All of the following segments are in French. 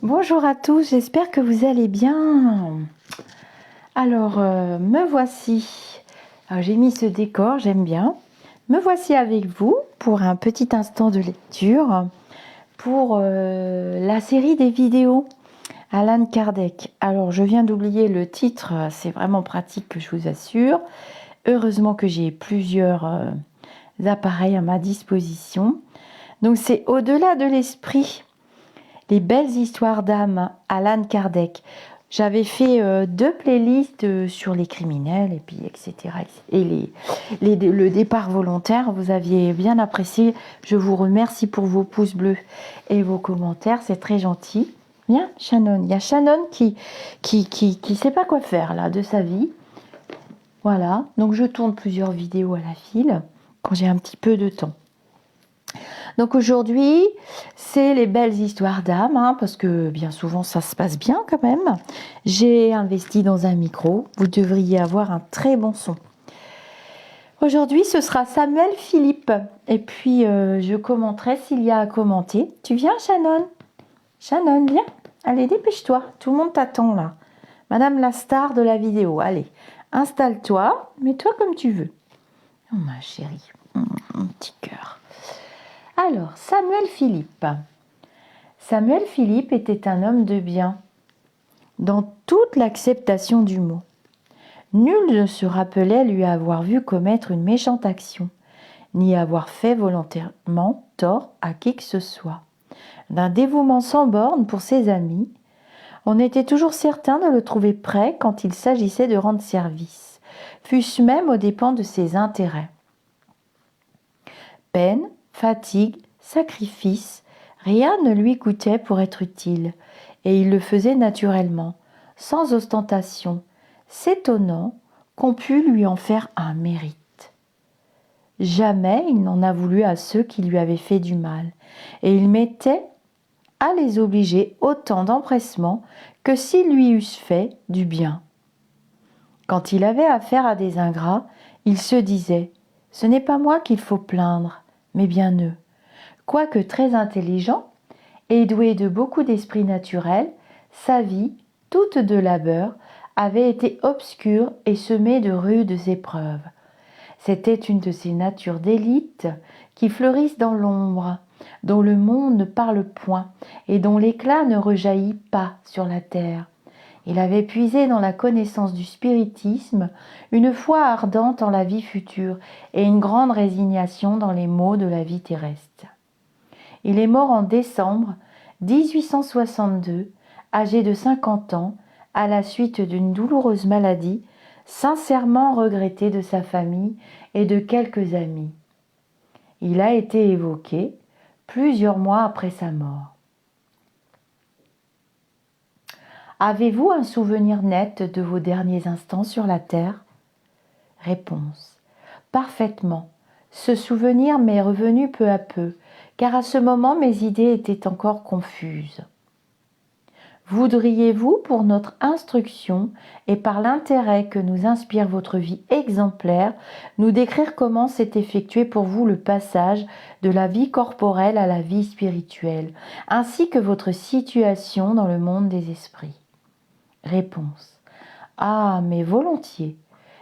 Bonjour à tous, j'espère que vous allez bien. Alors, me voici. Alors, j'ai mis ce décor, j'aime bien. Me voici avec vous pour un petit instant de lecture pour la série des vidéos Alan Kardec. Alors, je viens d'oublier le titre, c'est vraiment pratique que je vous assure. Heureusement que j'ai plusieurs appareils à ma disposition. Donc, c'est Au-delà de l'esprit. Les belles histoires d'âme, Alan Kardec. J'avais fait 2 playlists sur les criminels et puis etc. Et le départ volontaire, vous aviez bien apprécié. Je vous remercie pour vos pouces bleus et vos commentaires, c'est très gentil. Bien, Shannon. Il y a Shannon qui sait pas quoi faire là de sa vie. Voilà, donc je tourne plusieurs vidéos à la file quand j'ai un petit peu de temps. Donc aujourd'hui, c'est les belles histoires d'âme, parce que bien souvent ça se passe bien quand même. J'ai investi dans un micro, vous devriez avoir un très bon son. Aujourd'hui, ce sera Samuel Philippe. Et puis, je commenterai s'il y a à commenter. Tu viens, Shannon? Shannon, viens. Allez, dépêche-toi. Tout le monde t'attend là. Madame la star de la vidéo. Allez, installe-toi. Mets-toi comme tu veux. Oh, ma chérie. Mon petit cœur. Alors, Samuel Philippe. Samuel Philippe était un homme de bien, dans toute l'acceptation du mot. Nul ne se rappelait lui avoir vu commettre une méchante action, ni avoir fait volontairement tort à qui que ce soit. D'un dévouement sans borne pour ses amis, on était toujours certain de le trouver prêt quand il s'agissait de rendre service, fût-ce même aux dépens de ses intérêts. Peine, fatigue, sacrifice, rien ne lui coûtait pour être utile, et il le faisait naturellement, sans ostentation, s'étonnant qu'on pût lui en faire un mérite. Jamais il n'en a voulu à ceux qui lui avaient fait du mal, et il mettait à les obliger autant d'empressement que s'ils lui eussent fait du bien. Quand il avait affaire à des ingrats, il se disait « Ce n'est pas moi qu'il faut plaindre, mais bien eux ». Quoique très intelligent et doué de beaucoup d'esprit naturel, sa vie, toute de labeur, avait été obscure et semée de rudes épreuves. C'était une de ces natures d'élite qui fleurissent dans l'ombre, dont le monde ne parle point et dont l'éclat ne rejaillit pas sur la terre. Il avait puisé dans la connaissance du spiritisme une foi ardente en la vie future et une grande résignation dans les maux de la vie terrestre. Il est mort en décembre 1862, âgé de 50 ans, à la suite d'une douloureuse maladie, sincèrement regretté de sa famille et de quelques amis. Il a été évoqué plusieurs mois après sa mort. Avez-vous un souvenir net de vos derniers instants sur la terre? Réponse. Parfaitement. Ce souvenir m'est revenu peu à peu, car à ce moment mes idées étaient encore confuses. Voudriez-vous, pour notre instruction et par l'intérêt que nous inspire votre vie exemplaire, nous décrire comment s'est effectué pour vous le passage de la vie corporelle à la vie spirituelle, ainsi que votre situation dans le monde des esprits? Réponse. Ah, mais volontiers.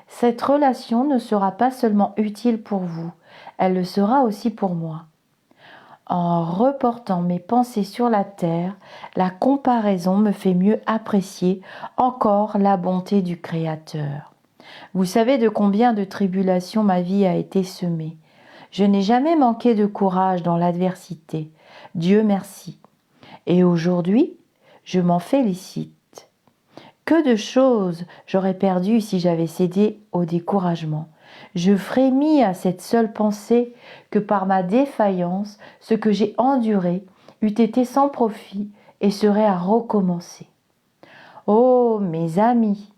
Cette relation ne sera pas seulement utile pour vous, elle le sera aussi pour moi. En reportant mes pensées sur la terre, la comparaison me fait mieux apprécier encore la bonté du Créateur. Vous savez de combien de tribulations ma vie a été semée. Je n'ai jamais manqué de courage dans l'adversité. Dieu merci. Et aujourd'hui, je m'en félicite. Que de choses j'aurais perdues si j'avais cédé au découragement. Je frémis à cette seule pensée que par ma défaillance, ce que j'ai enduré eût été sans profit et serait à recommencer. Oh, mes amis,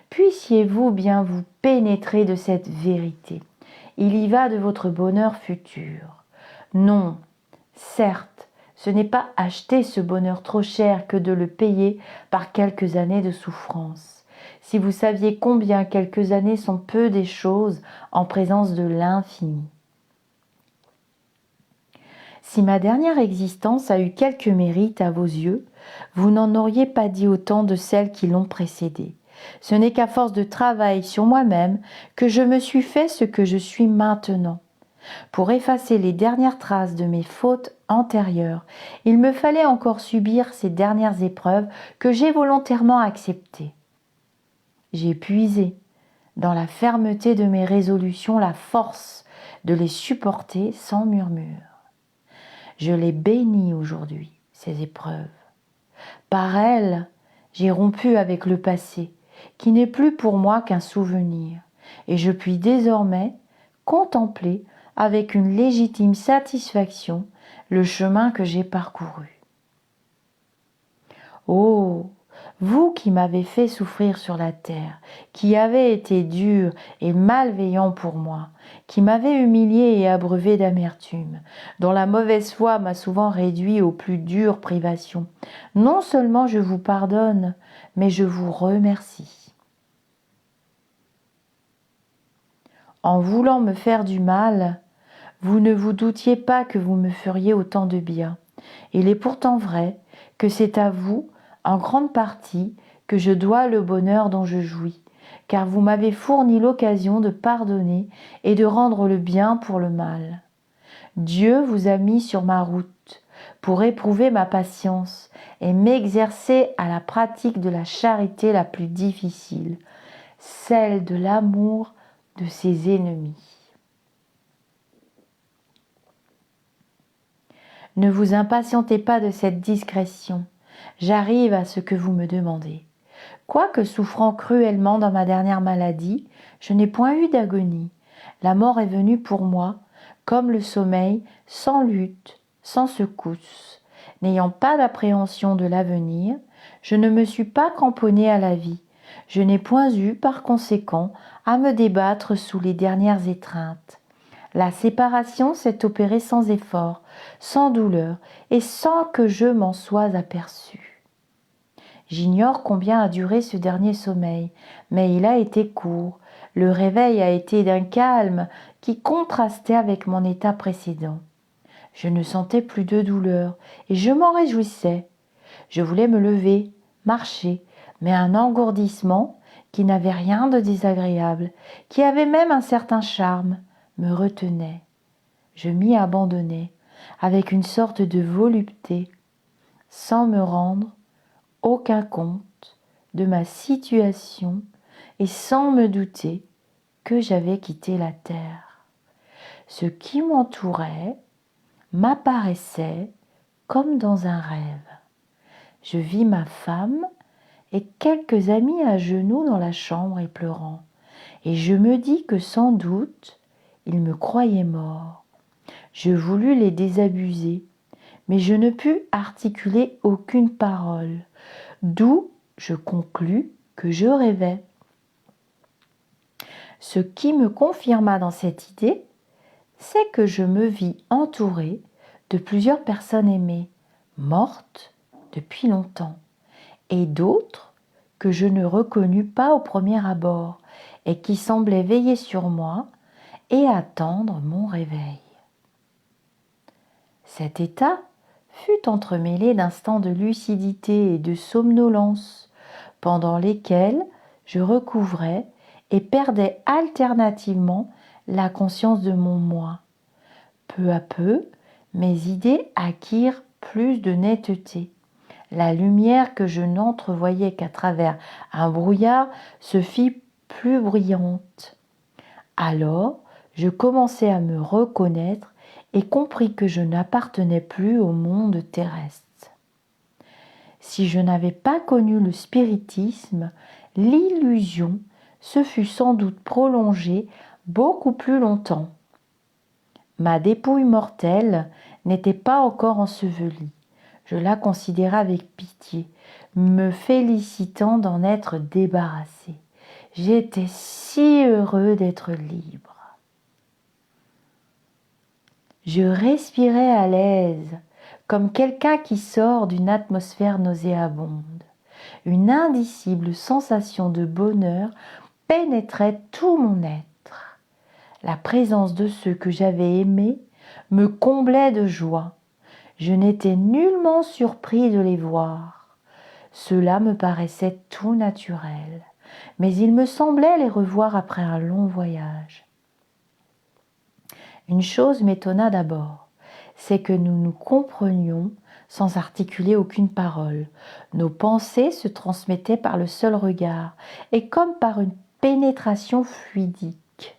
puissiez-vous bien vous pénétrer de cette vérité. Il y va de votre bonheur futur. Non, certes, ce n'est pas acheter ce bonheur trop cher que de le payer par quelques années de souffrance. Si vous saviez combien quelques années sont peu des choses en présence de l'infini. Si ma dernière existence a eu quelques mérites à vos yeux, vous n'en auriez pas dit autant de celles qui l'ont précédée. Ce n'est qu'à force de travail sur moi-même que je me suis fait ce que je suis maintenant. Pour effacer les dernières traces de mes fautes antérieures, il me fallait encore subir ces dernières épreuves que j'ai volontairement acceptées. J'ai puisé dans la fermeté de mes résolutions la force de les supporter sans murmure. Je les bénis aujourd'hui, ces épreuves. Par elles, j'ai rompu avec le passé, qui n'est plus pour moi qu'un souvenir, et je puis désormais contempler avec une légitime satisfaction le chemin que j'ai parcouru. Oh, vous qui m'avez fait souffrir sur la terre, qui avez été dur et malveillant pour moi, qui m'avez humilié et abreuvé d'amertume, dont la mauvaise foi m'a souvent réduit aux plus dures privations, non seulement je vous pardonne, mais je vous remercie. En voulant me faire du mal, vous ne vous doutiez pas que vous me feriez autant de bien. Il est pourtant vrai que c'est à vous, en grande partie, que je dois le bonheur dont je jouis, car vous m'avez fourni l'occasion de pardonner et de rendre le bien pour le mal. Dieu vous a mis sur ma route pour éprouver ma patience et m'exercer à la pratique de la charité la plus difficile, celle de l'amour de ses ennemis. Ne vous impatientez pas de cette discrétion. J'arrive à ce que vous me demandez. Quoique souffrant cruellement dans ma dernière maladie, je n'ai point eu d'agonie. La mort est venue pour moi, comme le sommeil, sans lutte, sans secousse. N'ayant pas d'appréhension de l'avenir, je ne me suis pas cramponnée à la vie. Je n'ai point eu, par conséquent, à me débattre sous les dernières étreintes. La séparation s'est opérée sans effort, sans douleur et sans que je m'en sois aperçu. J'ignore combien a duré ce dernier sommeil, mais il a été court. Le réveil a été d'un calme qui contrastait avec mon état précédent. Je ne sentais plus de douleur et je m'en réjouissais. Je voulais me lever, marcher, mais un engourdissement qui n'avait rien de désagréable, qui avait même un certain charme, me retenait. Je m'y abandonnais avec une sorte de volupté, sans me rendre aucun compte de ma situation et sans me douter que j'avais quitté la terre. Ce qui m'entourait m'apparaissait comme dans un rêve. Je vis ma femme et quelques amis à genoux dans la chambre et pleurant, et je me dis que sans doute ils me croyaient mort. Je voulus les désabusser, mais je ne pus articuler aucune parole, d'où je conclus que je rêvais. Ce qui me confirma dans cette idée, c'est que je me vis entourée de plusieurs personnes aimées, mortes depuis longtemps, et d'autres que je ne reconnus pas au premier abord et qui semblaient veiller sur moi et attendre mon réveil. Cet état fut entremêlé d'instants de lucidité et de somnolence, pendant lesquels je recouvrais et perdais alternativement la conscience de mon moi. Peu à peu, mes idées acquirent plus de netteté. La lumière que je n'entrevoyais qu'à travers un brouillard se fit plus brillante. Alors, je commençai à me reconnaître et compris que je n'appartenais plus au monde terrestre. Si je n'avais pas connu le spiritisme, l'illusion se fut sans doute prolongée beaucoup plus longtemps. Ma dépouille mortelle n'était pas encore ensevelie. Je la considérais avec pitié, me félicitant d'en être débarrassée. J'étais si heureux d'être libre. Je respirais à l'aise, comme quelqu'un qui sort d'une atmosphère nauséabonde. Une indicible sensation de bonheur pénétrait tout mon être. La présence de ceux que j'avais aimés me comblait de joie. Je n'étais nullement surpris de les voir. Cela me paraissait tout naturel, mais il me semblait les revoir après un long voyage. Une chose m'étonna d'abord, c'est que nous nous comprenions sans articuler aucune parole. Nos pensées se transmettaient par le seul regard et comme par une pénétration fluidique.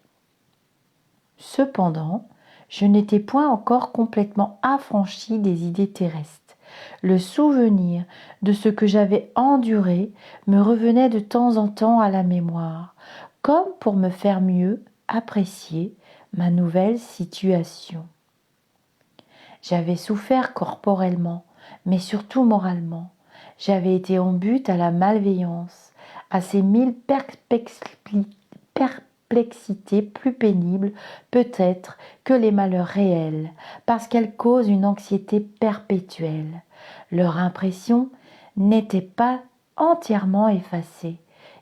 Cependant, je n'étais point encore complètement affranchie des idées terrestres. Le souvenir de ce que j'avais enduré me revenait de temps en temps à la mémoire, comme pour me faire mieux apprécier ma nouvelle situation. J'avais souffert corporellement, mais surtout moralement. J'avais été en butte à la malveillance, à ces 1000 perplexités plus pénibles peut-être que les malheurs réels, parce qu'elles causent une anxiété perpétuelle. Leur impression n'était pas entièrement effacée,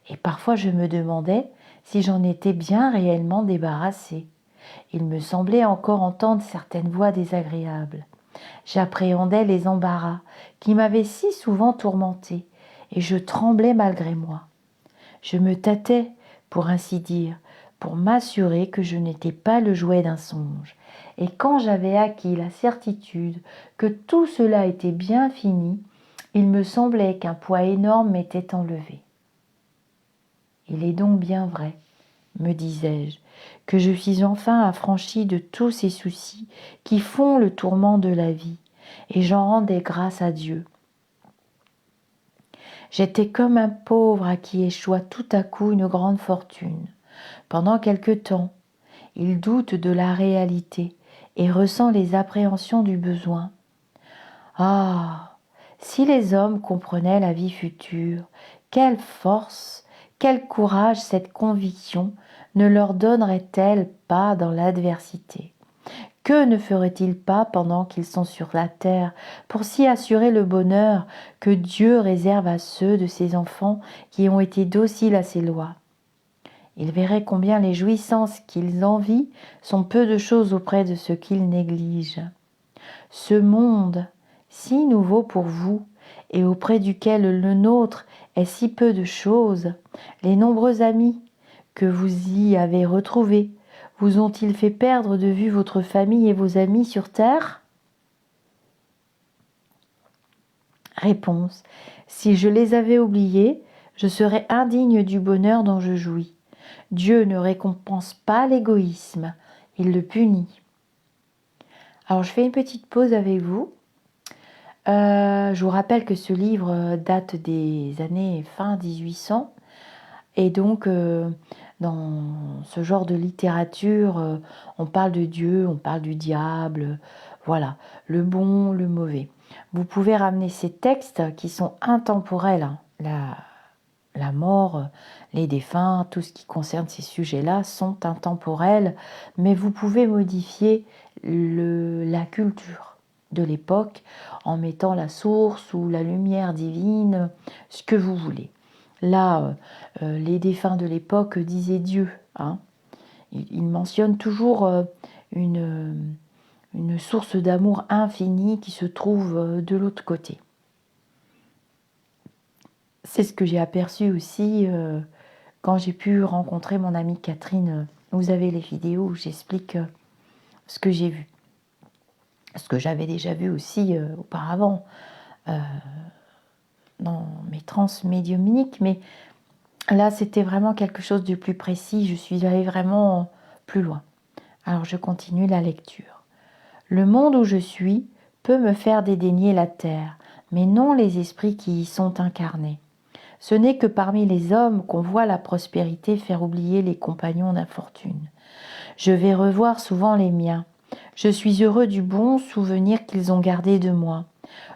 et parfois je me demandais si j'en étais bien réellement débarrassée. Il me semblait encore entendre certaines voix désagréables. J'appréhendais les embarras qui m'avaient si souvent tourmentée, et je tremblais malgré moi. Je me tâtais, pour ainsi dire, pour m'assurer que je n'étais pas le jouet d'un songe. Et quand j'avais acquis la certitude que tout cela était bien fini, il me semblait qu'un poids énorme m'était enlevé. Il est donc bien vrai, me disais-je, que je suis enfin affranchie de tous ces soucis qui font le tourment de la vie, et j'en rendais grâce à Dieu. J'étais comme un pauvre à qui échoua tout à coup une grande fortune. Pendant quelque temps, il doute de la réalité et ressent les appréhensions du besoin. Ah, si les hommes comprenaient la vie future, quelle force, quel courage cette conviction ne leur donnerait-elle pas dans l'adversité? Que ne feraient-ils pas pendant qu'ils sont sur la terre pour s'y assurer le bonheur que Dieu réserve à ceux de ses enfants qui ont été dociles à ses lois? Ils verraient combien les jouissances qu'ils envient sont peu de choses auprès de ce qu'ils négligent. Ce monde, si nouveau pour vous, et auprès duquel le nôtre est si peu de choses, les nombreux amis que vous y avez retrouvés, vous ont-ils fait perdre de vue votre famille et vos amis sur terre? Réponse. Si je les avais oubliés, je serais indigne du bonheur dont je jouis. Dieu ne récompense pas l'égoïsme, il le punit. Alors je fais une petite pause avec vous. Je vous rappelle que ce livre date des années fin 1800 et donc dans ce genre de littérature, on parle de Dieu, on parle du diable, voilà, le bon, le mauvais. Vous pouvez ramener ces textes qui sont intemporels, hein. La mort, les défunts, tout ce qui concerne ces sujets-là sont intemporels, mais vous pouvez modifier la culture de l'époque en mettant la source ou la lumière divine, ce que vous voulez. Là, les défunts de l'époque disaient Dieu. Hein. Ils mentionnent toujours une source d'amour infini qui se trouve de l'autre côté. C'est ce que j'ai aperçu aussi quand j'ai pu rencontrer mon amie Catherine. Vous avez les vidéos où j'explique ce que j'ai vu. Ce que j'avais déjà vu aussi auparavant dans mes trans médiumniques. Mais là, c'était vraiment quelque chose de plus précis. Je suis allée vraiment plus loin. Alors, je continue la lecture. Le monde où je suis peut me faire dédaigner la terre, mais non les esprits qui y sont incarnés. Ce n'est que parmi les hommes qu'on voit la prospérité faire oublier les compagnons d'infortune. Je vais revoir souvent les miens. Je suis heureux du bon souvenir qu'ils ont gardé de moi.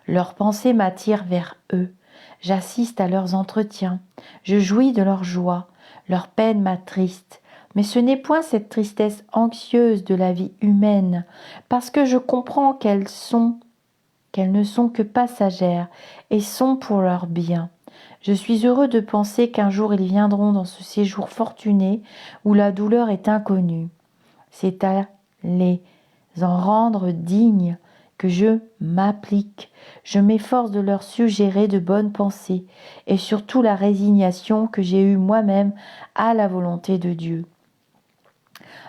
Leurs pensées m'attirent vers eux. J'assiste à leurs entretiens. Je jouis de leur joie. Leur peine m'attriste. Mais ce n'est point cette tristesse anxieuse de la vie humaine, parce que je comprends qu'elles ne sont que passagères et sont pour leur bien. Je suis heureux de penser qu'un jour ils viendront dans ce séjour fortuné où la douleur est inconnue. C'est à les en rendre dignes que je m'applique. Je m'efforce de leur suggérer de bonnes pensées et surtout la résignation que j'ai eue moi-même à la volonté de Dieu.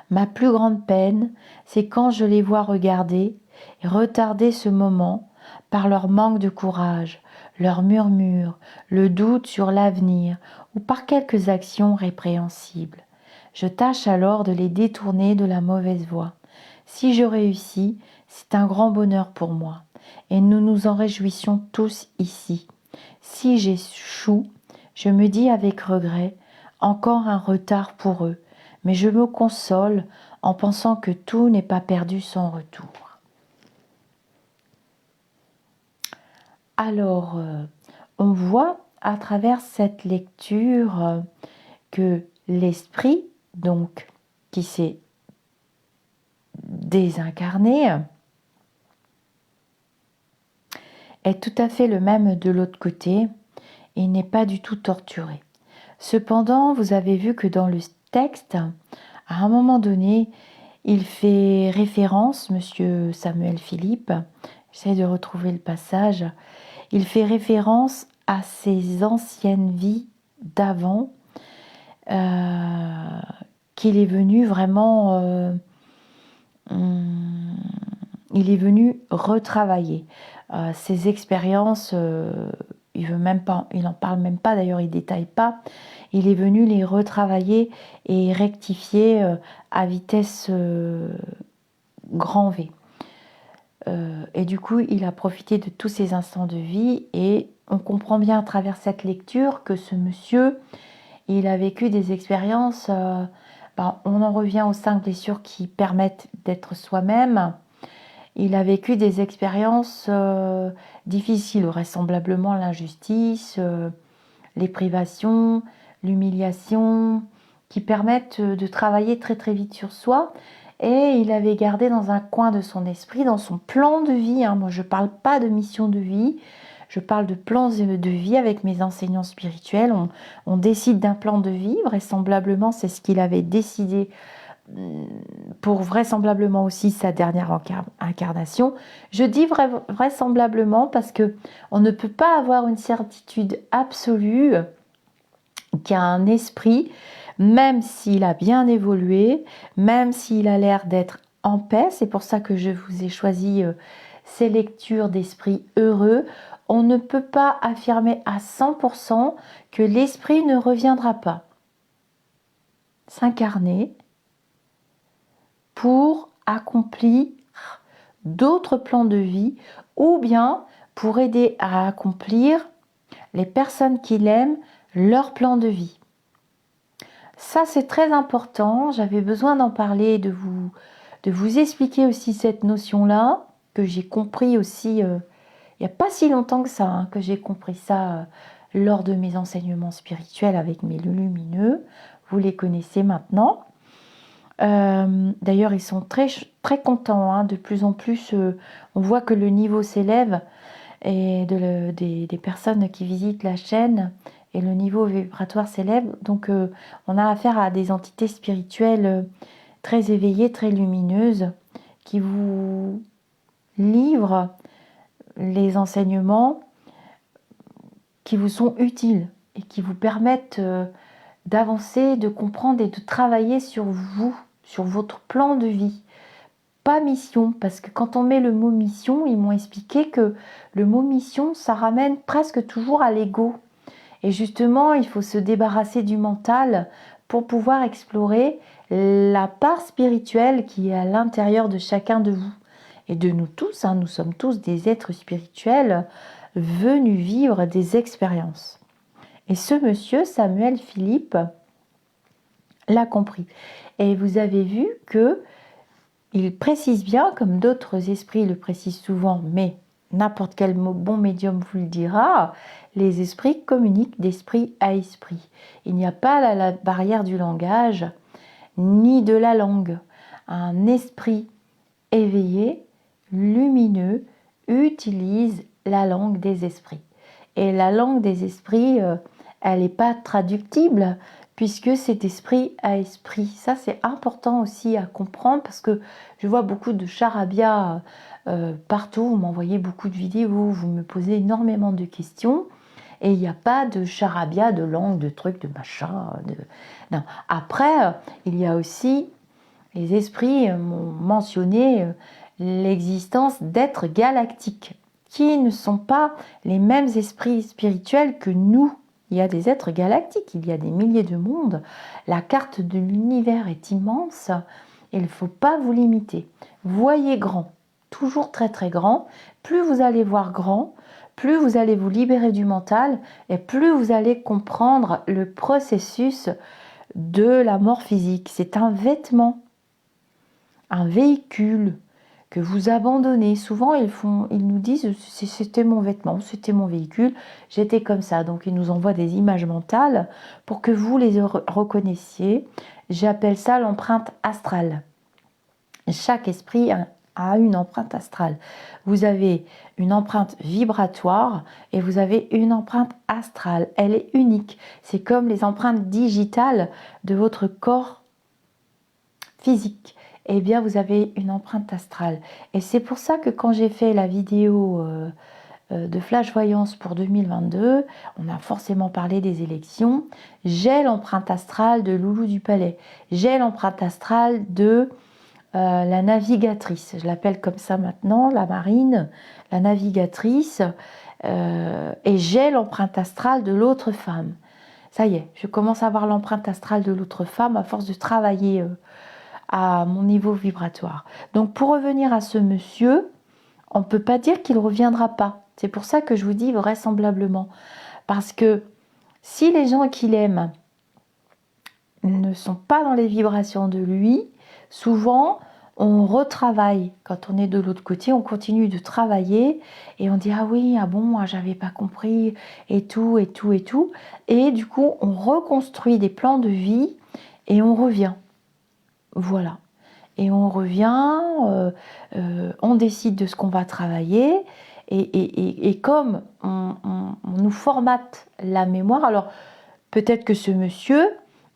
Ma plus grande peine, c'est quand je les vois regarder et retarder ce moment par leur manque de courage, leur murmure, le doute sur l'avenir ou par quelques actions répréhensibles. Je tâche alors de les détourner de la mauvaise voie. Si je réussis, c'est un grand bonheur pour moi et nous nous en réjouissons tous ici. Si j'échoue, je me dis avec regret, encore un retard pour eux, mais je me console en pensant que tout n'est pas perdu sans retour. Alors, on voit à travers cette lecture que l'esprit, donc, qui s'est désincarné, est tout à fait le même de l'autre côté. Il n'est pas du tout torturé. Cependant, vous avez vu que dans le texte, à un moment donné, il fait référence, monsieur Samuel Philippe, j'essaie de retrouver le passage, il fait référence à ses anciennes vies d'avant, qu'il est venu vraiment, il est venu retravailler. Ses expériences, il n'en parle même pas, d'ailleurs il ne détaille pas, il est venu les retravailler et rectifier à vitesse grand V. Et du coup, il a profité de tous ces instants de vie et on comprend bien à travers cette lecture que ce monsieur, il a vécu des expériences, on en revient aux 5 blessures qui permettent d'être soi-même. Il a vécu des expériences difficiles, vraisemblablement l'injustice, les privations, l'humiliation, qui permettent de travailler très très vite sur soi. Et il avait gardé dans un coin de son esprit, dans son plan de vie, moi je ne parle pas de mission de vie, je parle de plans de vie avec mes enseignants spirituels. On décide d'un plan de vie, vraisemblablement c'est ce qu'il avait décidé pour vraisemblablement aussi sa dernière incarnation. Je dis vraisemblablement parce que on ne peut pas avoir une certitude absolue qu'il y a un esprit, même s'il a bien évolué, même s'il a l'air d'être en paix. C'est pour ça que je vous ai choisi ces lectures d'esprit heureux. On ne peut pas affirmer à 100% que l'esprit ne reviendra pas s'incarner pour accomplir d'autres plans de vie ou bien pour aider à accomplir les personnes qu'il aime, leur plan de vie. Ça, c'est très important. J'avais besoin d'en parler, de vous expliquer aussi cette notion-là, que j'ai compris aussi il n'y a pas si longtemps que ça, que j'ai compris ça lors de mes enseignements spirituels avec mes lumineux. Vous les connaissez maintenant. D'ailleurs, ils sont très, très contents. De plus en plus, on voit que le niveau s'élève et des personnes qui visitent la chaîne et le niveau vibratoire s'élève. Donc, on a affaire à des entités spirituelles très éveillées, très lumineuses, qui vous livrent les enseignements qui vous sont utiles et qui vous permettent d'avancer, de comprendre et de travailler sur vous, sur votre plan de vie. Pas mission, parce que quand on met le mot mission, ils m'ont expliqué que le mot mission, ça ramène presque toujours à l'ego. Et justement, il faut se débarrasser du mental pour pouvoir explorer la part spirituelle qui est à l'intérieur de chacun de vous. Et de nous tous, nous sommes tous des êtres spirituels venus vivre des expériences. Et ce monsieur, Samuel Philippe, l'a compris. Et vous avez vu que il précise bien, comme d'autres esprits le précisent souvent, mais n'importe quel bon médium vous le dira, les esprits communiquent d'esprit à esprit. Il n'y a pas la barrière du langage, ni de la langue. Un esprit éveillé, lumineux, utilise la langue des esprits. Et la langue des esprits, elle n'est pas traductible, puisque c'est esprit à esprit. Ça, c'est important aussi à comprendre, parce que je vois beaucoup de charabia partout. Vous m'envoyez beaucoup de vidéos, vous me posez énormément de questions. Et il n'y a pas de charabia, de langue, de trucs, de machin. Non. Après, il y a aussi, les esprits m'ont mentionné l'existence d'êtres galactiques, qui ne sont pas les mêmes esprits spirituels que nous. Il y a des êtres galactiques, il y a des milliers de mondes. La carte de l'univers est immense. Il ne faut pas vous limiter. Voyez grand, toujours très très grand. Plus vous allez voir grand, plus vous allez vous libérer du mental et plus vous allez comprendre le processus de la mort physique. C'est un vêtement, un véhicule que vous abandonnez. Souvent, ils nous disent « c'était mon vêtement, c'était mon véhicule, j'étais comme ça ». Donc, ils nous envoient des images mentales pour que vous les reconnaissiez. J'appelle ça l'empreinte astrale. Chaque esprit a une empreinte astrale. Vous avez une empreinte vibratoire et vous avez une empreinte astrale. Elle est unique. C'est comme les empreintes digitales de votre corps physique. Eh bien, vous avez une empreinte astrale. Et c'est pour ça que quand j'ai fait la vidéo de flash voyance pour 2022, on a forcément parlé des élections. J'ai l'empreinte astrale de Loulou du Palais. J'ai l'empreinte astrale de la navigatrice, je l'appelle comme ça maintenant, la marine, la navigatrice, et j'ai l'empreinte astrale de l'autre femme. Ça y est, je commence à avoir l'empreinte astrale de l'autre femme à force de travailler à mon niveau vibratoire. Donc pour revenir à ce monsieur, on ne peut pas dire qu'il ne reviendra pas. C'est pour ça que je vous dis vraisemblablement. Parce que si les gens qu'il aime ne sont pas dans les vibrations de lui, souvent on retravaille. Quand on est de l'autre côté, on continue de travailler et on dit ah oui, ah bon, ah, j'avais pas compris et tout et tout et tout. Et du coup, on reconstruit des plans de vie et on revient. Voilà. Et on revient, on décide de ce qu'on va travailler. Et comme on nous formate la mémoire, alors peut-être que ce monsieur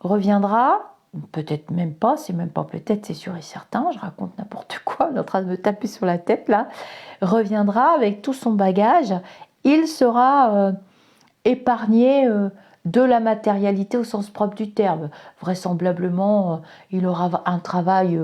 reviendra, peut-être même pas, c'est même pas peut-être, c'est sûr et certain, je raconte n'importe quoi, on est en train de me taper sur la tête là, reviendra avec tout son bagage, il sera épargné de la matérialité au sens propre du terme. Vraisemblablement, il aura un travail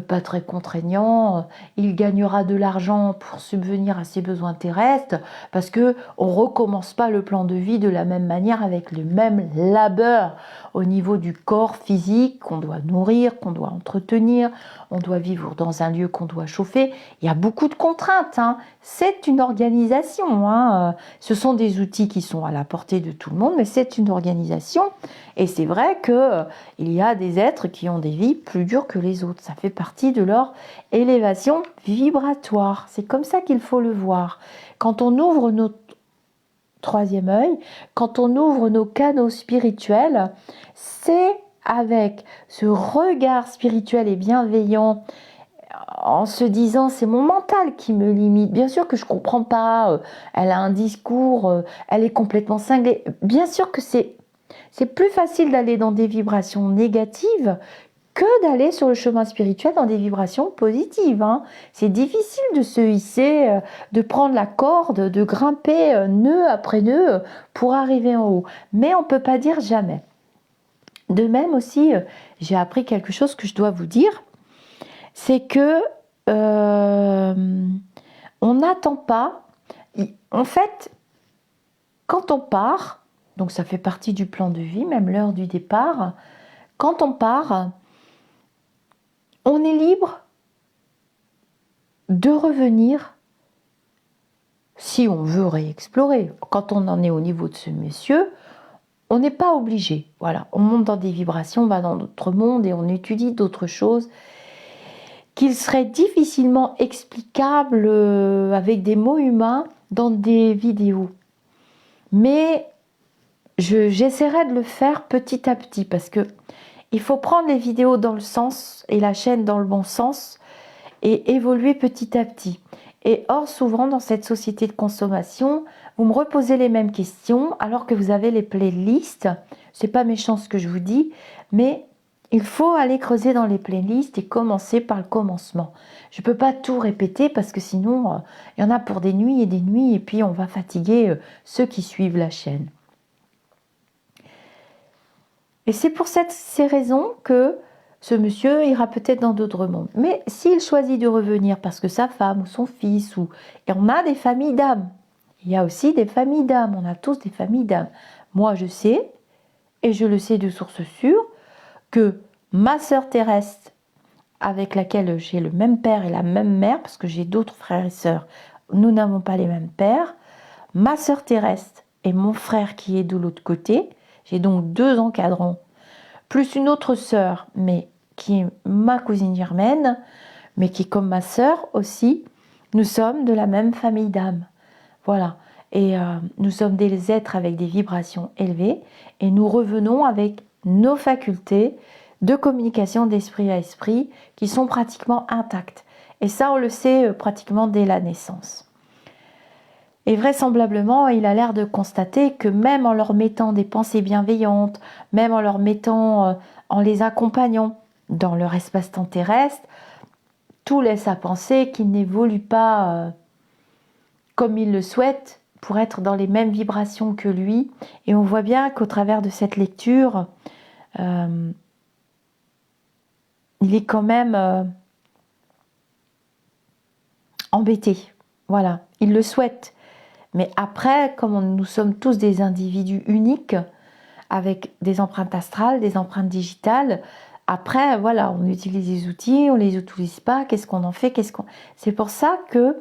pas très contraignant, il gagnera de l'argent pour subvenir à ses besoins terrestres, parce que on recommence pas le plan de vie de la même manière avec le même labeur au niveau du corps physique qu'on doit nourrir, qu'on doit entretenir, on doit vivre dans un lieu qu'on doit chauffer. Il y a beaucoup de contraintes, hein. C'est une organisation, hein. Ce sont des outils qui sont à la portée de tout le monde, mais c'est une organisation. Et c'est vrai qu'il y a des êtres qui ont des vies plus dures que les autres. Ça fait partie de leur élévation vibratoire. C'est comme ça qu'il faut le voir. Quand on ouvre notre troisième œil, quand on ouvre nos canaux spirituels, c'est avec ce regard spirituel et bienveillant, en se disant c'est mon mental qui me limite. Bien sûr que je comprends pas, elle a un discours, elle est complètement cinglée. Bien sûr que c'est plus facile d'aller dans des vibrations négatives que d'aller sur le chemin spirituel dans des vibrations positives, hein. C'est difficile de se hisser, de prendre la corde, de grimper nœud après nœud pour arriver en haut. Mais on ne peut pas dire jamais. De même aussi, j'ai appris quelque chose que je dois vous dire, c'est que on n'attend pas. En fait, quand on part, donc ça fait partie du plan de vie, même l'heure du départ, quand on part, on est libre de revenir si on veut réexplorer. Quand on en est au niveau de ce monsieur, on n'est pas obligé. Voilà, on monte dans des vibrations, on va dans d'autres mondes et on étudie d'autres choses qu'il serait difficilement explicable avec des mots humains dans des vidéos. Mais j'essaierai de le faire petit à petit parce que il faut prendre les vidéos dans le sens et la chaîne dans le bon sens et évoluer petit à petit. Et or, souvent, dans cette société de consommation, vous me reposez les mêmes questions alors que vous avez les playlists. C'est pas méchant ce que je vous dis, mais il faut aller creuser dans les playlists et commencer par le commencement. Je peux pas tout répéter parce que sinon, il y en a pour des nuits et puis on va fatiguer ceux qui suivent la chaîne. Et c'est pour ces raisons que ce monsieur ira peut-être dans d'autres mondes. Mais s'il choisit de revenir parce que sa femme ou son fils, et on a des familles d'âmes. Il y a aussi des familles d'âmes, on a tous des familles d'âmes. Moi je sais, et je le sais de source sûre, que ma sœur terrestre, avec laquelle j'ai le même père et la même mère, parce que j'ai d'autres frères et sœurs, nous n'avons pas les mêmes pères, ma sœur terrestre et mon frère qui est de l'autre côté, j'ai donc 2 encadrants, plus une autre sœur, mais qui est ma cousine germaine, mais qui est comme ma sœur aussi, nous sommes de la même famille d'âmes. Voilà. Et nous sommes des êtres avec des vibrations élevées et nous revenons avec nos facultés de communication d'esprit à esprit qui sont pratiquement intactes. Et ça, on le sait pratiquement dès la naissance. Et vraisemblablement, il a l'air de constater que même en leur mettant des pensées bienveillantes, même en leur mettant, en les accompagnant dans leur espace-temps terrestre, tout laisse à penser qu'ils n'évoluent pas comme il le souhaite pour être dans les mêmes vibrations que lui. Et on voit bien qu'au travers de cette lecture, il est quand même embêté. Voilà, il le souhaite. Mais après, comme nous sommes tous des individus uniques, avec des empreintes astrales, des empreintes digitales, après, voilà, on utilise les outils, on ne les utilise pas, qu'est-ce qu'on en fait, C'est pour ça que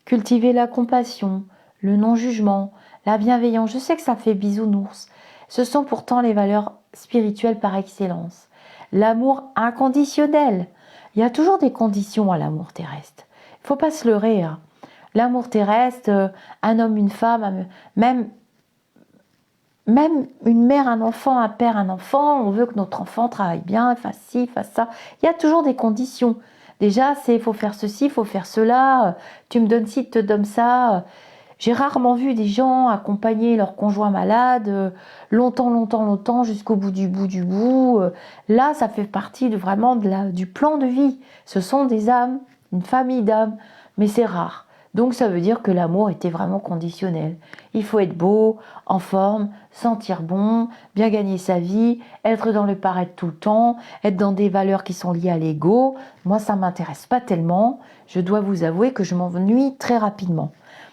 cultiver la compassion, le non-jugement, la bienveillance, je sais que ça fait bisounours, ce sont pourtant les valeurs spirituelles par excellence. L'amour inconditionnel, il y a toujours des conditions à l'amour terrestre. Il ne faut pas se leurrer, hein. L'amour terrestre, un homme, une femme, même une mère, un enfant, un père, un enfant, on veut que notre enfant travaille bien, fasse ci, fasse ça. Il y a toujours des conditions. Déjà, c'est il faut faire ceci, il faut faire cela, tu me donnes ci, tu te donnes ça. J'ai rarement vu des gens accompagner leur conjoint malade longtemps, jusqu'au bout du bout du bout. Là, ça fait partie vraiment du plan de vie. Ce sont des âmes, une famille d'âmes, mais c'est rare. Donc ça veut dire que l'amour était vraiment conditionnel. Il faut être beau, en forme, sentir bon, bien gagner sa vie, être dans le paraître tout le temps, être dans des valeurs qui sont liées à l'ego. Moi, ça ne m'intéresse pas tellement. Je dois vous avouer que je m'ennuie très rapidement.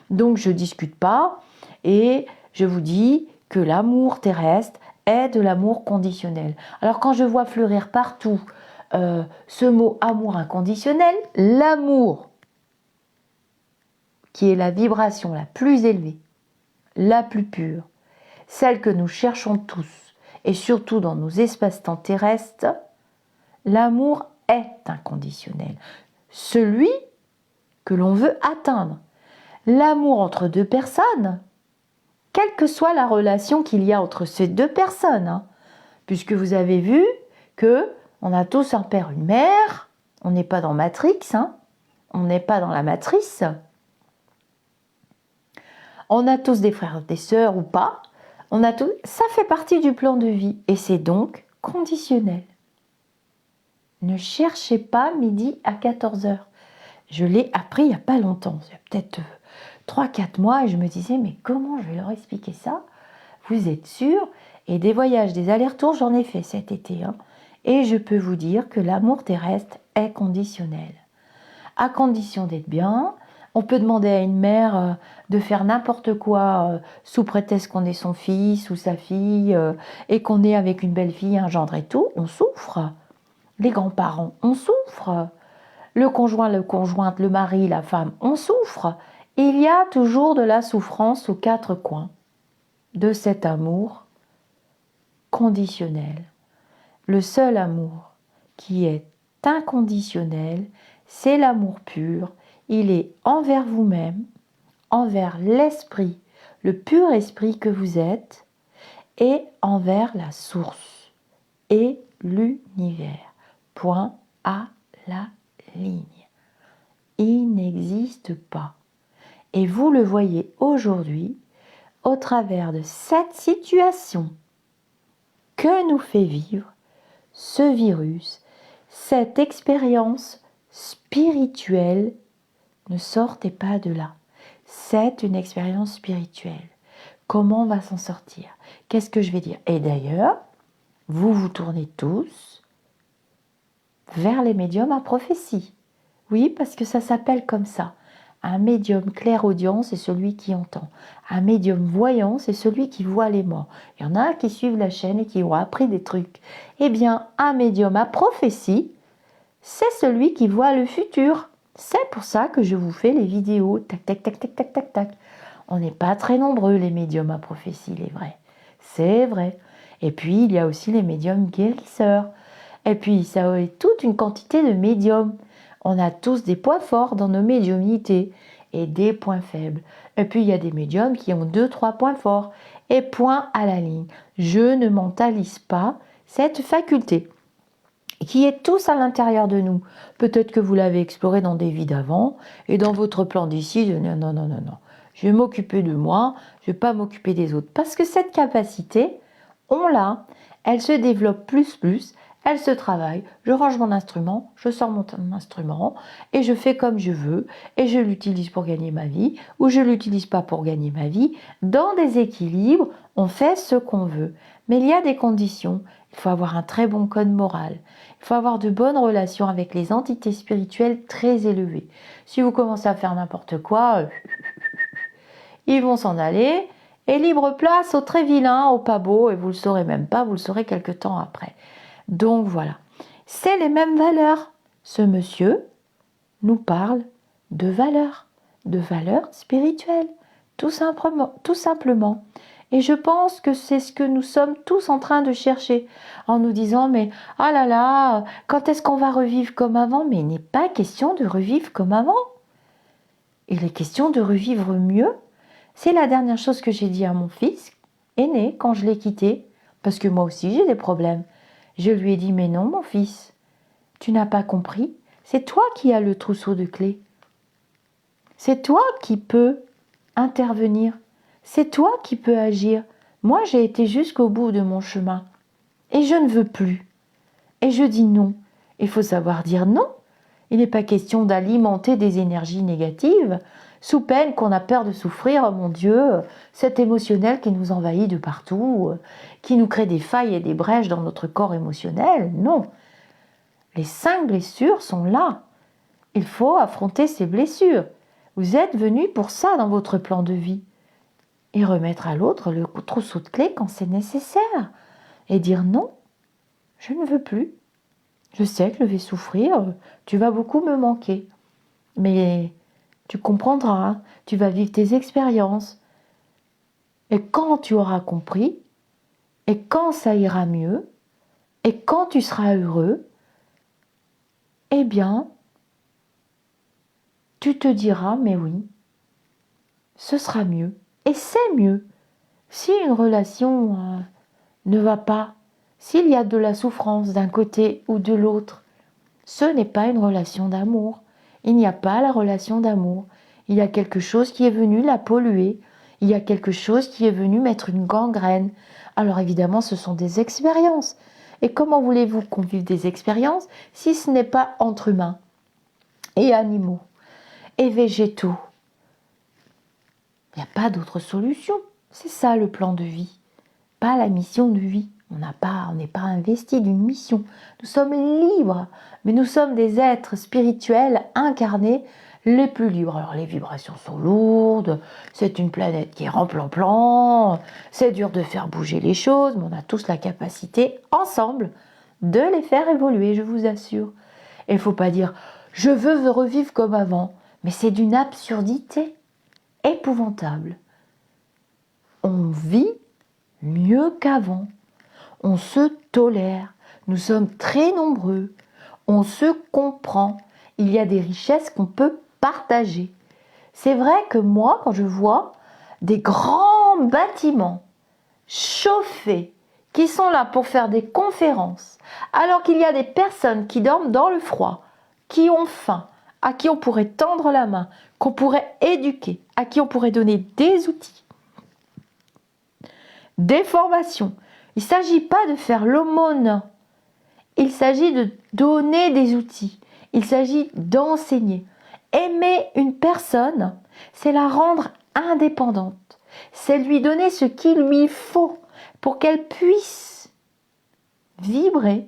Donc je ne discute pas et je vous dis que l'amour terrestre est de l'amour conditionnel. Alors quand je vois fleurir partout ce mot amour inconditionnel, l'amour qui est la vibration la plus élevée, la plus pure, celle que nous cherchons tous, et surtout dans nos espaces-temps terrestres, l'amour est inconditionnel. Celui que l'on veut atteindre. L'amour entre 2 personnes, quelle que soit la relation qu'il y a entre ces 2 personnes, hein, puisque vous avez vu que on a tous un père, une mère, on n'est pas dans Matrix, hein, on n'est pas dans la matrice. On a tous des frères, des sœurs ou pas. On a tout. Ça fait partie du plan de vie et c'est donc conditionnel. Ne cherchez pas midi à 14h. Je l'ai appris il n'y a pas longtemps, il y a peut-être 3-4 mois et je me disais mais comment je vais leur expliquer ça? Vous êtes sûr? Et des voyages, des allers-retours, j'en ai fait cet été. Hein. Et je peux vous dire que l'amour terrestre est conditionnel. À condition d'être bien. On peut demander à une mère de faire n'importe quoi sous prétexte qu'on est son fils ou sa fille et qu'on est avec une belle fille, un gendre et tout. On souffre. Les grands-parents, on souffre. Le conjoint, le conjointe, le mari, la femme, on souffre. Il y a toujours de la souffrance aux 4 coins de cet amour conditionnel. Le seul amour qui est inconditionnel, c'est l'amour pur. Il est envers vous-même, envers l'esprit, le pur esprit que vous êtes, et envers la source et l'univers. Point à la ligne. Il n'existe pas. Et vous le voyez aujourd'hui au travers de cette situation que nous fait vivre ce virus, cette expérience spirituelle. Ne sortez pas de là. C'est une expérience spirituelle. Comment on va s'en sortir? Qu'est-ce que je vais dire? Et d'ailleurs, vous vous tournez tous vers les médiums à prophétie. Oui, parce que ça s'appelle comme ça. Un médium clairaudient, c'est celui qui entend. Un médium voyant, c'est celui qui voit les morts. Il y en a qui suivent la chaîne et qui ont appris des trucs. Eh bien, un médium à prophétie, c'est celui qui voit le futur. C'est pour ça que je vous fais les vidéos. Tac, tac, tac, tac, tac, tac, tac. On n'est pas très nombreux, les médiums à prophétie, les vrais. C'est vrai. Et puis, il y a aussi les médiums guérisseurs. Et puis, ça est toute une quantité de médiums. On a tous des points forts dans nos médiumnités et des points faibles. Et puis, il y a des médiums qui ont 2-3 points forts et points à la ligne. Je ne mentalise pas cette faculté qui est tous à l'intérieur de nous. Peut-être que vous l'avez exploré dans des vies d'avant et dans votre plan d'ici, non, non, non, non, non. Je vais m'occuper de moi, je ne vais pas m'occuper des autres. Parce que cette capacité, on l'a, elle se développe plus, elle se travaille. Je range mon instrument, je sors mon instrument et je fais comme je veux et je l'utilise pour gagner ma vie ou je ne l'utilise pas pour gagner ma vie. Dans des équilibres, on fait ce qu'on veut. Mais il y a des conditions. Il faut avoir un très bon code moral. Il faut avoir de bonnes relations avec les entités spirituelles très élevées. Si vous commencez à faire n'importe quoi, ils vont s'en aller. Et libre place aux très vilains, aux pas beaux, et vous ne le saurez même pas, vous le saurez quelque temps après. Donc voilà, c'est les mêmes valeurs. Ce monsieur nous parle de valeurs spirituelles, tout simplement. Et je pense que c'est ce que nous sommes tous en train de chercher, en nous disant, mais ah là là, quand est-ce qu'on va revivre comme avant? Mais il n'est pas question de revivre comme avant. Il est question de revivre mieux. C'est la dernière chose que j'ai dit à mon fils aîné quand je l'ai quitté, parce que moi aussi j'ai des problèmes. Je lui ai dit, mais non mon fils, tu n'as pas compris, c'est toi qui as le trousseau de clés. C'est toi qui peux intervenir, c'est toi qui peux agir. Moi j'ai été jusqu'au bout de mon chemin et je ne veux plus. Et je dis non. Il faut savoir dire non. Il n'est pas question d'alimenter des énergies négatives sous peine qu'on a peur de souffrir, oh mon Dieu, cet émotionnel qui nous envahit de partout, qui nous crée des failles et des brèches dans notre corps émotionnel. Non. Les 5 blessures sont là. Il faut affronter ces blessures. Vous êtes venu pour ça dans votre plan de vie. Et remettre à l'autre le trousseau de clés quand c'est nécessaire. Et dire non, je ne veux plus. Je sais que je vais souffrir, tu vas beaucoup me manquer. Mais tu comprendras, tu vas vivre tes expériences. Et quand tu auras compris, et quand ça ira mieux, et quand tu seras heureux, eh bien, tu te diras, mais oui, ce sera mieux. Et c'est mieux. Si une relation ne va pas, s'il y a de la souffrance d'un côté ou de l'autre, ce n'est pas une relation d'amour. Il n'y a pas la relation d'amour. Il y a quelque chose qui est venu la polluer. Il y a quelque chose qui est venu mettre une gangrène. Alors évidemment, ce sont des expériences. Et comment voulez-vous qu'on vive des expériences si ce n'est pas entre humains et animaux et végétaux? Il n'y a pas d'autre solution. C'est ça le plan de vie, pas la mission de vie. On n'est pas investi d'une mission. Nous sommes libres, mais nous sommes des êtres spirituels incarnés les plus libres. Alors les vibrations sont lourdes, c'est une planète qui est en plan-plan, c'est dur de faire bouger les choses, mais on a tous la capacité, ensemble, de les faire évoluer, je vous assure. Et il ne faut pas dire « je veux revivre comme avant », mais c'est d'une absurdité épouvantable. On vit mieux qu'avant. On se tolère, nous sommes très nombreux, on se comprend, il y a des richesses qu'on peut partager. C'est vrai que moi, quand je vois des grands bâtiments chauffés qui sont là pour faire des conférences, alors qu'il y a des personnes qui dorment dans le froid, qui ont faim, à qui on pourrait tendre la main, qu'on pourrait éduquer, à qui on pourrait donner des outils, des formations. Il ne s'agit pas de faire l'aumône, il s'agit de donner des outils, il s'agit d'enseigner. Aimer une personne, c'est la rendre indépendante, c'est lui donner ce qu'il lui faut pour qu'elle puisse vibrer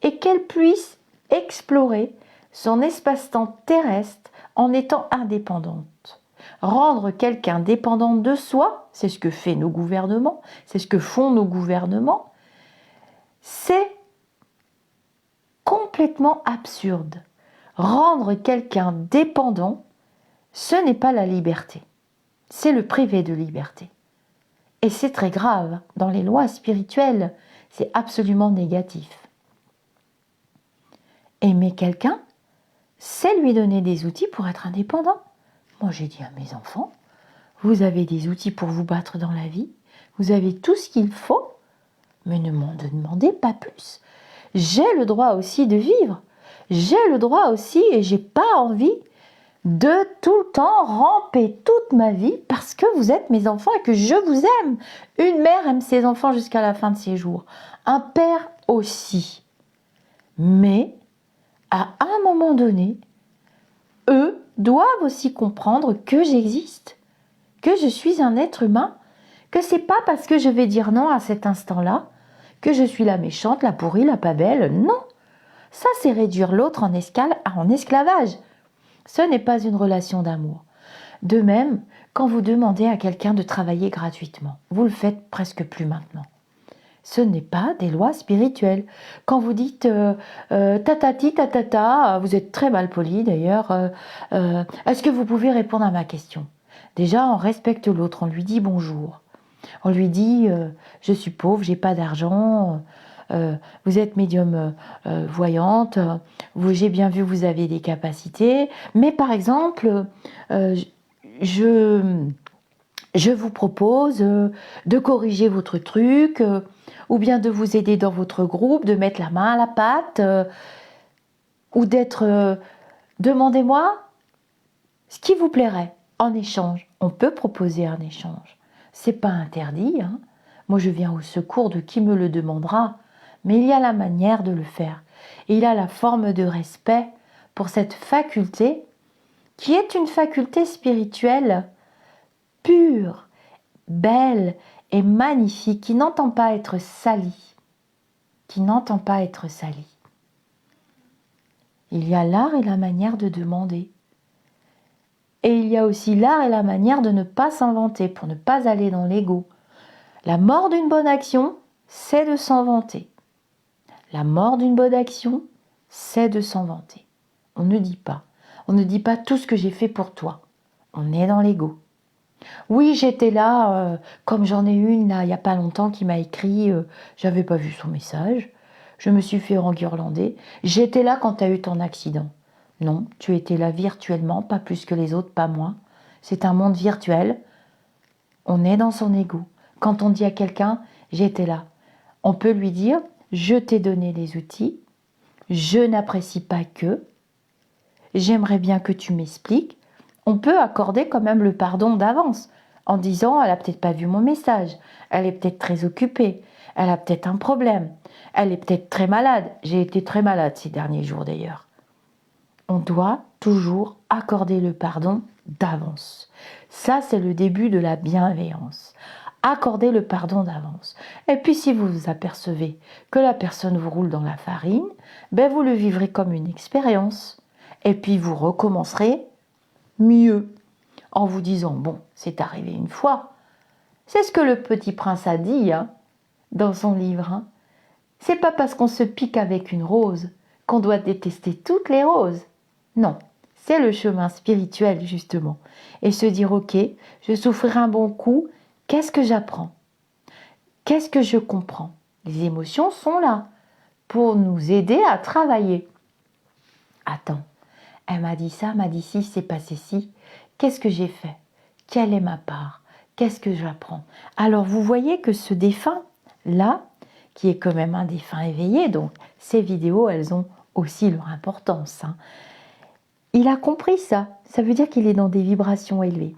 et qu'elle puisse explorer son espace-temps terrestre en étant indépendante. Rendre quelqu'un dépendant de soi, c'est ce que fait nos gouvernements, c'est ce que font nos gouvernements, c'est complètement absurde. Rendre quelqu'un dépendant, ce n'est pas la liberté, c'est le priver de liberté. Et c'est très grave, dans les lois spirituelles, c'est absolument négatif. Aimer quelqu'un, c'est lui donner des outils pour être indépendant. Moi, j'ai dit à mes enfants, vous avez des outils pour vous battre dans la vie, vous avez tout ce qu'il faut, mais ne m'en demandez pas plus. J'ai le droit aussi de vivre, j'ai le droit aussi, et j'ai pas envie de tout le temps ramper toute ma vie parce que vous êtes mes enfants et que je vous aime. Une mère aime ses enfants jusqu'à la fin de ses jours, un père aussi. Mais à un moment donné, eux doivent aussi comprendre que j'existe, que je suis un être humain, que c'est pas parce que je vais dire non à cet instant-là que je suis la méchante, la pourrie, la pas belle. Non, ça c'est réduire l'autre en esclavage. Ce n'est pas une relation d'amour. De même, quand vous demandez à quelqu'un de travailler gratuitement, vous le faites presque plus maintenant. Ce n'est pas des lois spirituelles. Quand vous dites tatati tatata, vous êtes très mal poli d'ailleurs, est-ce que vous pouvez répondre à ma question? Déjà, on respecte l'autre, on lui dit bonjour. On lui dit je suis pauvre, j'ai pas d'argent, vous êtes médium voyante, j'ai bien vu que vous avez des capacités, mais par exemple, je vous propose de corriger votre truc, ou bien de vous aider dans votre groupe, de mettre la main à la pâte, ou d'être... demandez-moi ce qui vous plairait en échange. On peut proposer un échange. C'est pas interdit, hein. Moi, je viens au secours de qui me le demandera, mais il y a la manière de le faire. Et il y a la forme de respect pour cette faculté qui est une faculté spirituelle pure, belle et magnifique, qui n'entend pas être salie, qui n'entend pas être salie. Il y a l'art et la manière de demander. Et il y a aussi l'art et la manière de ne pas s'inventer, pour ne pas aller dans l'ego. La mort d'une bonne action, c'est de s'en vanter. La mort d'une bonne action, c'est de s'en vanter. On ne dit pas. On ne dit pas tout ce que j'ai fait pour toi. On est dans l'ego. Oui, j'étais là, comme j'en ai une là, il n'y a pas longtemps qui m'a écrit, j'avais pas vu son message, je me suis fait enguirlander. J'étais là quand tu as eu ton accident. Non, tu étais là virtuellement, pas plus que les autres, pas moins. C'est un monde virtuel. On est dans son ego. Quand on dit à quelqu'un, j'étais là, on peut lui dire, je t'ai donné les outils, je n'apprécie pas que, j'aimerais bien que tu m'expliques. On peut accorder quand même le pardon d'avance, en disant, elle a peut-être pas vu mon message, elle est peut-être très occupée, elle a peut-être un problème, elle est peut-être très malade. J'ai été très malade ces derniers jours d'ailleurs. On doit toujours accorder le pardon d'avance. Ça, c'est le début de la bienveillance. Accorder le pardon d'avance. Et puis, si vous vous apercevez que la personne vous roule dans la farine, ben vous le vivrez comme une expérience. Et puis, vous recommencerez mieux, en vous disant, bon, c'est arrivé une fois. C'est ce que le Petit Prince a dit dans son livre. C'est pas parce qu'on se pique avec une rose qu'on doit détester toutes les roses. Non, c'est le chemin spirituel justement. Et se dire, ok, je souffrirai un bon coup, qu'est-ce que j'apprends? Qu'est-ce que je comprends? Les émotions sont là pour nous aider à travailler. Attends, elle m'a dit ça, m'a dit ci, c'est passé ci. Qu'est-ce que j'ai fait? Quelle est ma part? Qu'est-ce que j'apprends? Alors vous voyez que ce défunt-là, qui est quand même un défunt éveillé, donc ces vidéos, elles ont aussi leur importance. il a compris ça. Ça veut dire qu'il est dans des vibrations élevées.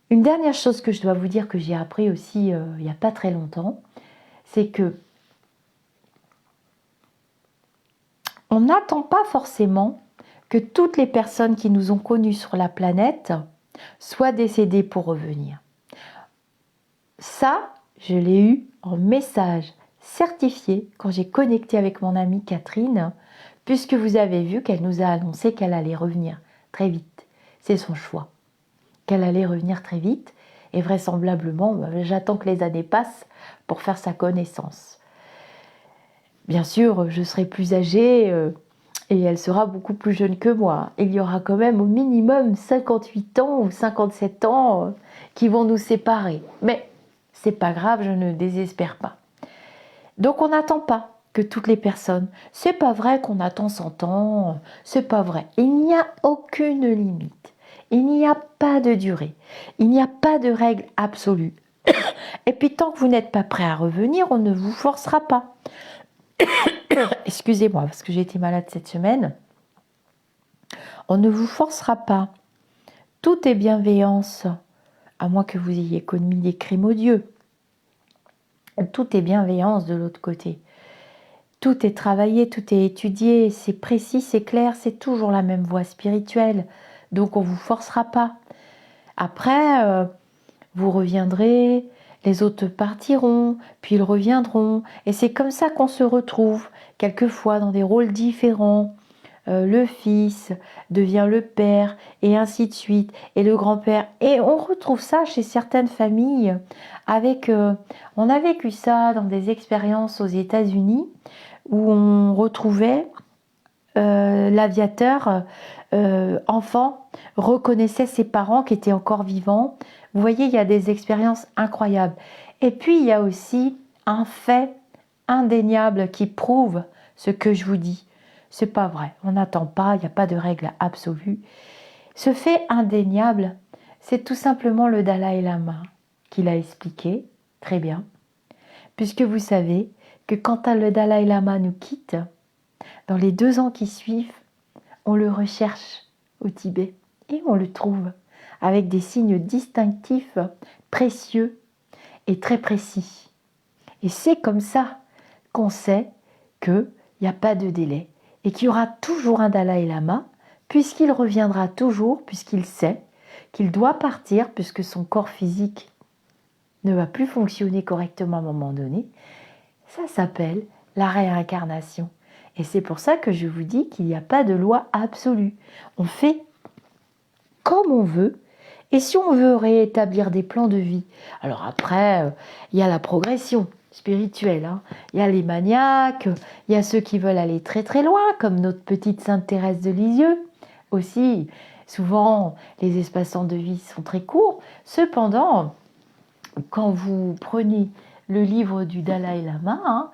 Une dernière chose que je dois vous dire que j'ai appris aussi il n'y a pas très longtemps, c'est que on n'attend pas forcément que toutes les personnes qui nous ont connus sur la planète soient décédées pour revenir. Ça, je l'ai eu en message certifié quand j'ai connecté avec mon amie Catherine, puisque vous avez vu qu'elle nous a annoncé qu'elle allait revenir très vite. C'est son choix. Qu'elle allait revenir très vite et vraisemblablement, j'attends que les années passent pour faire sa connaissance. Bien sûr, je serai plus âgée et elle sera beaucoup plus jeune que moi. Il y aura quand même au minimum 58 ans ou 57 ans qui vont nous séparer. Mais c'est pas grave, je ne désespère pas. Donc on n'attend pas que toutes les personnes. C'est pas vrai qu'on attend 100 ans, c'est pas vrai. Il n'y a aucune limite. Il n'y a pas de durée. Il n'y a pas de règle absolue. Et puis tant que vous n'êtes pas prêt à revenir, on ne vous forcera pas. Excusez-moi, parce que j'ai été malade cette semaine. On ne vous forcera pas. Tout est bienveillance, à moins que vous ayez commis des crimes odieux. Tout est bienveillance de l'autre côté. Tout est travaillé, tout est étudié, c'est précis, c'est clair, c'est toujours la même voie spirituelle. Donc on ne vous forcera pas. Après, vous reviendrez, les autres partiront, puis ils reviendront. Et c'est comme ça qu'on se retrouve, quelquefois dans des rôles différents. Le fils devient le père, et ainsi de suite, et le grand-père. Et on retrouve ça chez certaines familles. On a vécu ça dans des expériences aux États-Unis, où on retrouvait l'aviateur enfant reconnaissait ses parents qui étaient encore vivants. Vous voyez, il y a des expériences incroyables. Et puis, il y a aussi un fait indéniable qui prouve ce que je vous dis. C'est pas vrai, on n'attend pas, il n'y a pas de règle absolue. Ce fait indéniable, c'est tout simplement le Dalai Lama qui l'a expliqué très bien. Puisque vous savez que quand le Dalai Lama nous quitte, dans les 2 ans qui suivent, on le recherche au Tibet et on le trouve avec des signes distinctifs précieux et très précis. Et c'est comme ça qu'on sait qu'il n'y a pas de délai et qu'il y aura toujours un Dalai Lama, puisqu'il reviendra toujours, puisqu'il sait qu'il doit partir, puisque son corps physique ne va plus fonctionner correctement à un moment donné. Ça s'appelle la réincarnation. Et c'est pour ça que je vous dis qu'il n'y a pas de loi absolue. On fait comme on veut. Et si on veut réétablir des plans de vie, alors après, il y a la progression spirituelle. Il y a les maniaques, il y a ceux qui veulent aller très très loin, comme notre petite Sainte Thérèse de Lisieux. Aussi, souvent, les espaces-temps de vie sont très courts. Cependant, quand vous prenez le livre du Dalai Lama,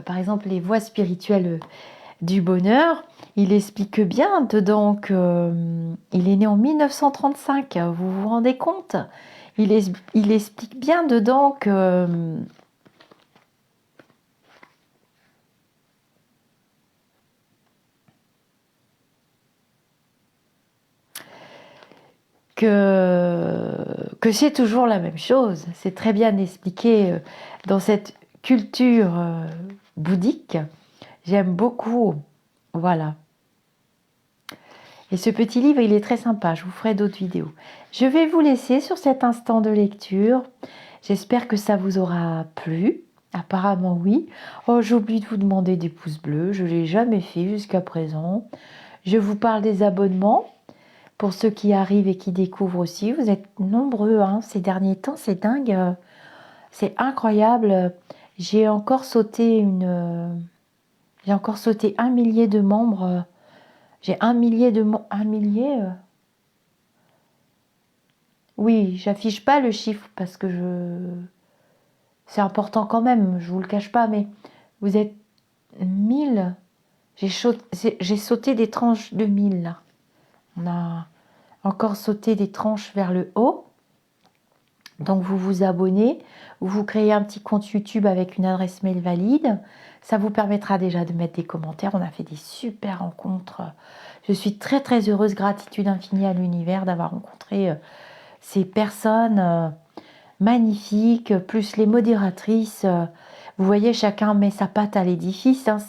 par exemple les voies spirituelles du bonheur, il explique bien dedans qu'il est né en 1935, vous vous rendez compte? Il explique bien dedans que c'est toujours la même chose. C'est très bien expliqué dans cette culture bouddhique. J'aime beaucoup. Voilà. Et ce petit livre, il est très sympa. Je vous ferai d'autres vidéos. Je vais vous laisser sur cet instant de lecture. J'espère que ça vous aura plu. Apparemment, oui. Oh, j'ai oublié de vous demander des pouces bleus. Je ne l'ai jamais fait jusqu'à présent. Je vous parle des abonnements. Pour ceux qui arrivent et qui découvrent aussi, vous êtes nombreux ces derniers temps. C'est dingue. C'est incroyable. J'ai encore sauté un millier de membres. J'ai un millier de membres. Un millier Oui, j'affiche pas le chiffre parce que c'est important quand même, je vous le cache pas, mais vous êtes 1000. J'ai sauté des tranches de 1000 là. On a encore sauté des tranches vers le haut. Donc vous vous abonnez, vous créez un petit compte YouTube avec une adresse mail valide. Ça vous permettra déjà de mettre des commentaires. On a fait des super rencontres. Je suis très très heureuse, gratitude infinie à l'univers d'avoir rencontré ces personnes magnifiques, plus les modératrices. Vous voyez, chacun met sa patte à l'édifice. Hein,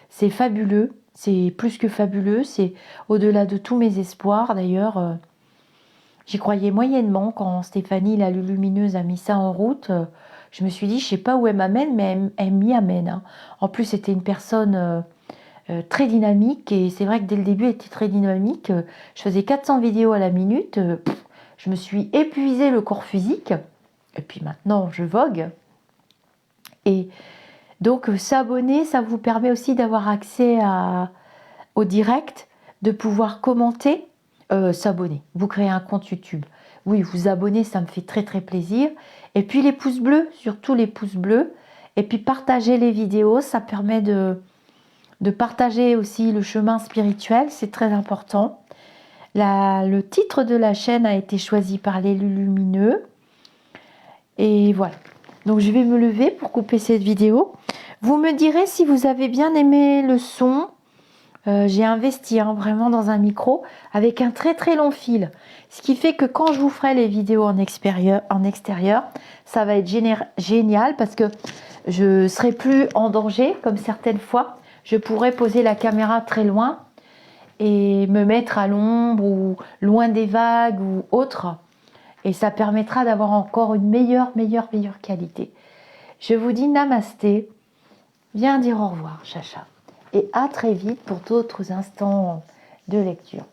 c'est fabuleux, c'est plus que fabuleux. C'est au-delà de tous mes espoirs. D'ailleurs, j'y croyais moyennement quand Stéphanie, la lumineuse, a mis ça en route. Je me suis dit, je sais pas où elle m'amène, mais elle m'y amène. Hein. En plus, c'était une personne très dynamique et c'est vrai que dès le début, elle était très dynamique. Je faisais 400 vidéos à la minute. Je me suis épuisé le corps physique. Et puis maintenant, je vogue. Et donc, s'abonner, ça vous permet aussi d'avoir accès au direct, de pouvoir commenter. S'abonner, vous créez un compte YouTube. Oui, vous abonner, ça me fait très très plaisir. Et puis les pouces bleus, surtout les pouces bleus. Et puis partager les vidéos, ça permet de partager aussi le chemin spirituel, c'est très important. Le titre de la chaîne a été choisi par l'élu lumineux. Et voilà. Donc je vais me lever pour couper cette vidéo. Vous me direz si vous avez bien aimé le son. J'ai investi vraiment dans un micro avec un très très long fil. Ce qui fait que quand je vous ferai les vidéos en extérieur, ça va être génial parce que je ne serai plus en danger comme certaines fois. Je pourrais poser la caméra très loin et me mettre à l'ombre ou loin des vagues ou autre. Et ça permettra d'avoir encore une meilleure qualité. Je vous dis namasté. Viens dire au revoir, Chacha. Et à très vite pour d'autres instants de lecture.